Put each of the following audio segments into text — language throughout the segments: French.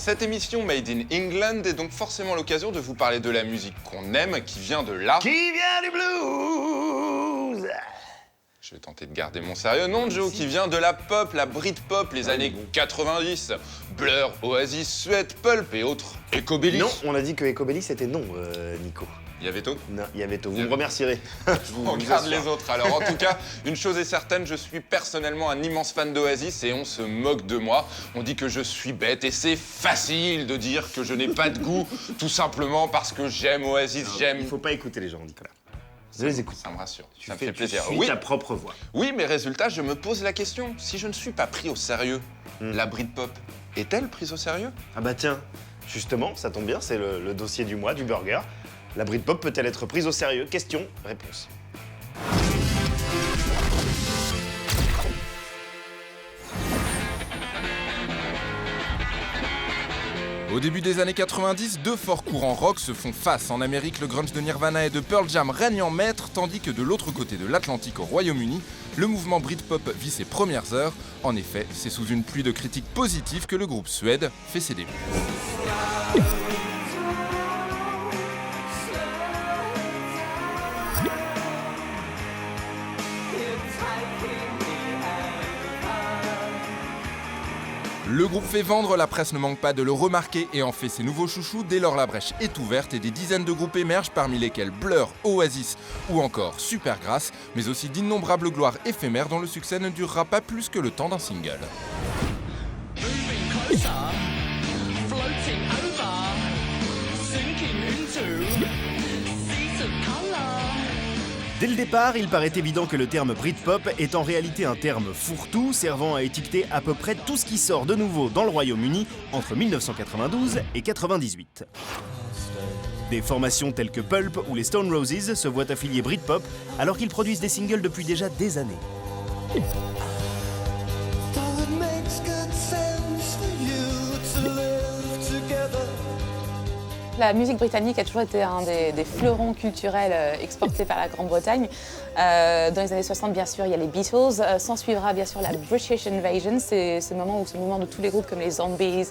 Cette émission Made in England est donc forcément l'occasion de vous parler de la musique qu'on aime, qui vient de là. Qui vient du blues. Je vais tenter de garder mon sérieux. Non, Joe, qui vient de la pop, la Britpop, les années 90. Blur, Oasis, Suede, Pulp et autres. Ecobelly. Non, on a dit que Ecobelly c'était non, Nico. Il y avait tout. Non, il y avait tout. Vous me remercierez. On regarde les autres. Alors en tout cas, une chose est certaine, je suis personnellement un immense fan d'Oasis et on se moque de moi. On dit que je suis bête et c'est facile de dire que je n'ai pas de goût, tout simplement parce que j'aime Oasis, j'aime... Il faut pas écouter les gens, Nicolas. Je les écoute. Ça me rassure, ça me Tu fait plaisir. suis ta propre voix. Oui, mais résultat, je me pose la question. Si je ne suis pas pris au sérieux, la Britpop est-elle prise au sérieux? Ah bah tiens, justement, ça tombe bien, c'est le dossier du mois, du burger. La Britpop peut-elle être prise au sérieux? Question, réponse. Au début des années 90, deux forts courants rock se font face. En Amérique, le grunge de Nirvana et de Pearl Jam règne en maître, tandis que de l'autre côté de l'Atlantique, au Royaume-Uni, le mouvement Britpop vit ses premières heures. En effet, c'est sous une pluie de critiques positives que le groupe Suede fait ses débuts. Le groupe fait vendre, la presse ne manque pas de le remarquer et en fait ses nouveaux chouchous. Dès lors, la brèche est ouverte et des dizaines de groupes émergent, parmi lesquels Blur, Oasis ou encore Supergrass, mais aussi d'innombrables gloires éphémères dont le succès ne durera pas plus que le temps d'un single. Dès le départ, il paraît évident que le terme Britpop est en réalité un terme fourre-tout servant à étiqueter à peu près tout ce qui sort de nouveau dans le Royaume-Uni entre 1992 et 98. Des formations telles que Pulp ou les Stone Roses se voient affiliés Britpop alors qu'ils produisent des singles depuis déjà des années. La musique britannique a toujours été un des fleurons culturels exportés par la Grande-Bretagne. Dans les années 60, bien sûr, il y a les Beatles. S'en suivra bien sûr la British Invasion. C'est ce moment où ce mouvement de tous les groupes comme les Zombies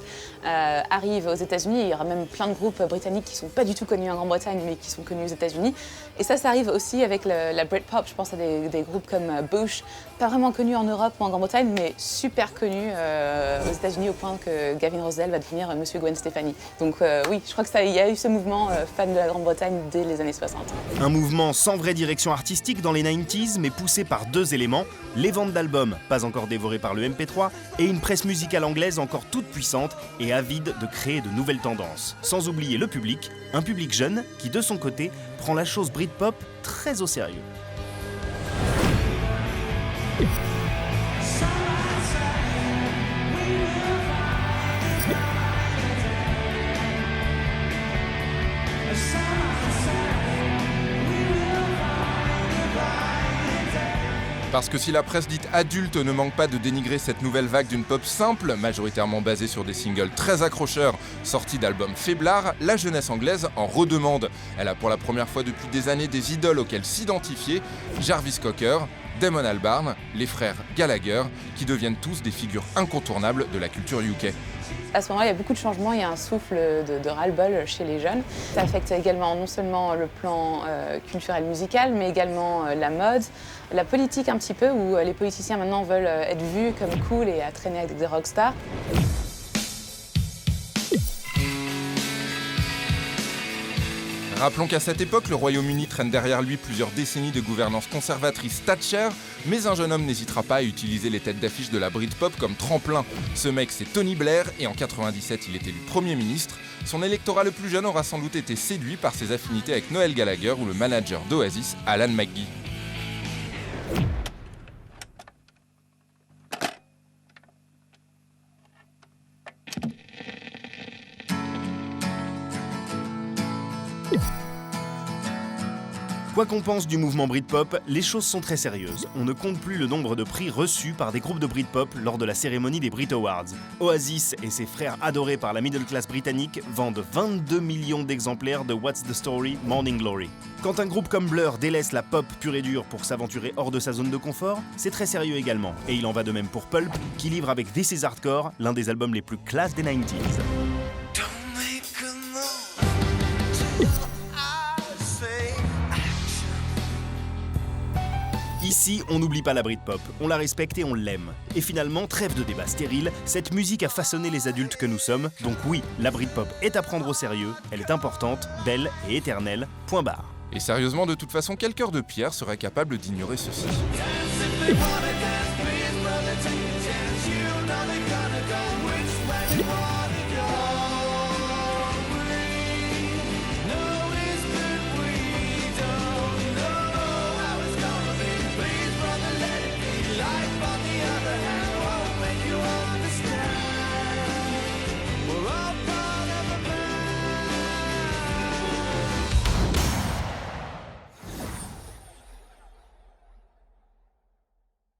arrive aux États-Unis. Il y aura même plein de groupes britanniques qui ne sont pas du tout connus en Grande-Bretagne, mais qui sont connus aux États-Unis. Et ça arrive aussi avec la Britpop. Je pense à des groupes comme Bush, pas vraiment connus en Europe ou en Grande-Bretagne, mais super connus aux États-Unis au point que Gavin Rossdale va devenir Monsieur Gwen Stefani. Donc oui, je crois qu'il y a eu ce mouvement fan de la Grande-Bretagne dès les années 60. Un mouvement sans vraie direction artistique dans les 90s, mais poussé par deux éléments, les ventes d'albums, pas encore dévorées par le MP3, et une presse musicale anglaise encore toute puissante et avide de créer de nouvelles tendances. Sans oublier le public, un public jeune qui, de son côté, prend la chose Britpop très au sérieux. Parce que si la presse dite adulte ne manque pas de dénigrer cette nouvelle vague d'une pop simple, majoritairement basée sur des singles très accrocheurs sortis d'albums faiblards, la jeunesse anglaise en redemande. Elle a pour la première fois depuis des années des idoles auxquelles s'identifier, Jarvis Cocker, Damon Albarn, les frères Gallagher, qui deviennent tous des figures incontournables de la culture UK. À ce moment-là, il y a beaucoup de changements, il y a un souffle de ras-le-bol chez les jeunes. Ça affecte également non seulement le plan culturel musical, mais également la mode, la politique un petit peu, où les politiciens maintenant veulent être vus comme cool et à traîner avec des rockstars. Rappelons qu'à cette époque, le Royaume-Uni traîne derrière lui plusieurs décennies de gouvernance conservatrice Thatcher, mais un jeune homme n'hésitera pas à utiliser les têtes d'affiche de la Britpop comme tremplin. Ce mec, c'est Tony Blair, et en 97, il est élu Premier ministre. Son électorat le plus jeune aura sans doute été séduit par ses affinités avec Noel Gallagher ou le manager d'Oasis, Alan McGee. Quoi qu'on pense du mouvement Britpop, les choses sont très sérieuses. On ne compte plus le nombre de prix reçus par des groupes de Britpop lors de la cérémonie des Brit Awards. Oasis et ses frères adorés par la middle class britannique vendent 22 millions d'exemplaires de What's the Story, Morning Glory. Quand un groupe comme Blur délaisse la pop pure et dure pour s'aventurer hors de sa zone de confort, c'est très sérieux également. Et il en va de même pour Pulp, qui livre avec This Is Hardcore l'un des albums les plus classe des 90s. Ici, on n'oublie pas la Britpop, on la respecte et on l'aime. Et finalement, trêve de débat stérile, cette musique a façonné les adultes que nous sommes, donc oui, la Britpop est à prendre au sérieux, elle est importante, belle et éternelle, point barre. Et sérieusement, de toute façon, quel cœur de pierre serait capable d'ignorer ceci ?